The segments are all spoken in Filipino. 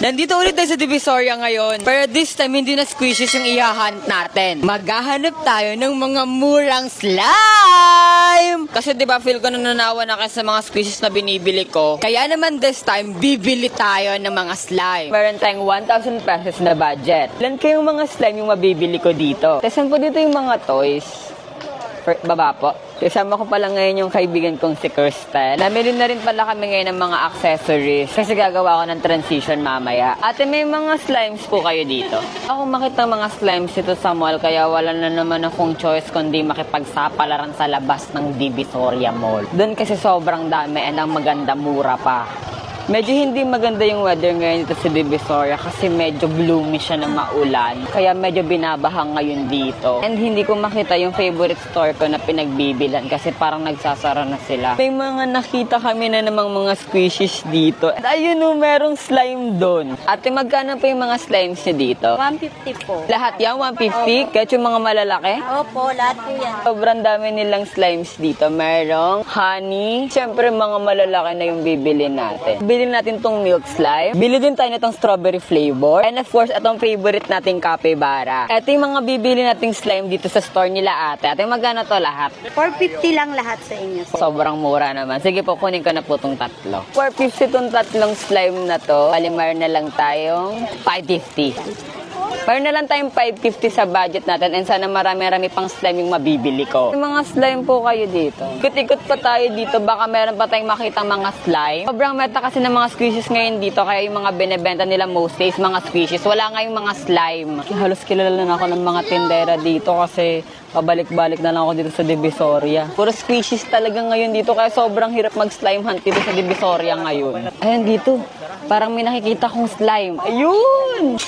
Nandito ulit tayo sa Divisoria ngayon. Pero this time, hindi na squishes yung ihahunt natin. Maghahanap tayo ng mga murang slime! Kasi diba, feel ko nananawa na kasi sa mga squishes na binibili ko. Kaya naman this time, bibili tayo ng mga slime. Meron tayong 1,000 pesos na budget. Ilan kayong mga slime yung mabibili ko dito? Tasan po dito yung mga toys. Baba po. Kasama ko pala ngayon yung kaibigan kong si Kirsten. Namili na rin pala kami ngayon ng mga accessories kasi gagawa ko ng transition mamaya. Ate, may mga slimes po kayo dito. Ako makita mga slimes dito sa mall kaya wala na naman akong choice kundi makipagsapalaran sa labas ng Divisoria Mall. Doon kasi sobrang dami and ang maganda mura pa. Medyo hindi maganda yung weather ngayon dito sa Divisoria kasi medyo gloomy siya na maulan. Kaya medyo binabahang ngayon dito. And hindi ko makita yung favorite store ko na pinagbibilan kasi parang nagsasara na sila. May mga nakita kami na namang mga squishes dito. At ayun o, merong slime doon. Ate, magkano pa yung mga slimes niya dito? 150 po. Lahat yan? 150? Kahit yung mga malalaki? Opo, lahat po yan. Sobrang dami nilang slimes dito. Merong honey. Siyempre, mga malalaki na yung bibili natin. Bilhin natin tong milk slime. Bili din tayo nitong strawberry flavor. And of course, itong favorite nating capybara. Ito yung mga bibili nating slime dito sa store nila ate. Ate, magkano to lahat? 450 lang lahat sa inyo. Sobrang mura naman. Sige po, kunin ko na po itong tatlo. 450 itong tatlong slime na to. Palimar na lang tayong 550. Meron na lang tayong 550 sa budget natin and sana marami-rami pang slime yung mabibili ko. Yung mga slime po kayo dito. Ikot-ikot pa tayo dito. Baka meron pa tayong makitang mga slime. Sobrang meta kasi ng mga squishes ngayon dito. Kaya yung mga binebenta nila mostly is mga squishes. Wala nga yung mga slime. Halos kilala na ako ng mga tindera dito kasi pabalik-balik na lang ako dito sa Divisoria. Puro squishes talaga ngayon dito. Kaya sobrang hirap mag-slime hunt dito sa Divisoria ngayon. Ayan dito. Parang may nakikita kong slime. Ayun!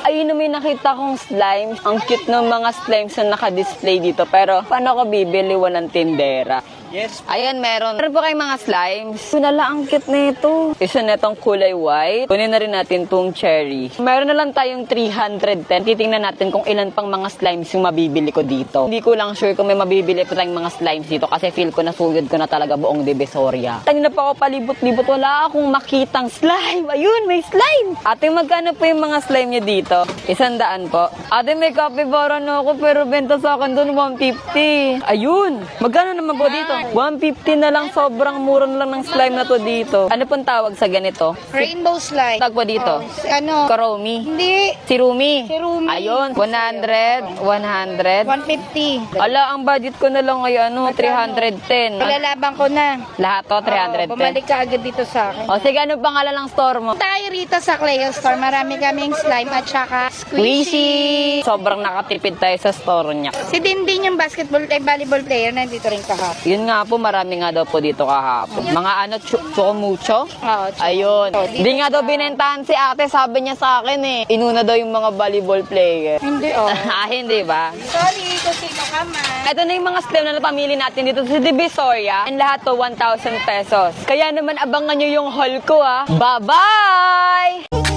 Ayun na may nakita kong slime. Ang cute ng mga slimes na naka-display dito. Pero paano ko bibili walang tindera? Yes. Ayan, meron. Meron po kayong mga slimes. Punala, ang cute nito. Isa netong kulay white. Kunin na rin natin tong cherry. Meron na lang tayong 310. Titingnan natin kung ilan pang mga slimes yung mabibili ko dito. Hindi ko lang sure kung may mabibili pa tayong mga slimes dito kasi feel ko na sugod ko na talaga buong Divisoria. Kanina pa ako palibot-libot. Wala akong makitang slime. Ayun, may slime. Ate, magkano po yung mga slime niya dito? 100 po. Ate, may capybara na ako pero benta sa akin doon 150. Ayun. Magkano naman po dito? 150 na lang. Sobrang mura na lang ng slime na to dito. Ano pong tawag sa ganito? Rainbow slime. Tawag po dito? Ano? Karomi? Hindi. Sirumi? Sirumi. Ayun. 100. 100. 150. Ala, ang budget ko na lang ay 310. Ilalaban ko na. Lahat to 310. Bumalik ka agad dito sa akin. O sige, ano pangalan ng store mo? Tayo rito sa Cleo Store. Marami kaming slime at saka squishy. Sobrang nakatipid tayo sa store niya. Si Dindin yung basketball ay volleyball player na dito rin kahapon. Yun nga po, marami nga daw po dito kahapon. Mga ano, chocomucho? Oo. Ayun. Di nga daw binentahan si ate, sabi niya sa akin eh. Inuna daw yung mga volleyball player. Hindi oh. Hindi ba? Sorry kung sino ka man. Ito na yung mga slime na napamili natin dito sa Divisoria. And lahat to 1,000 pesos. Kaya naman abangan nyo yung haul ko ah. Bye-bye!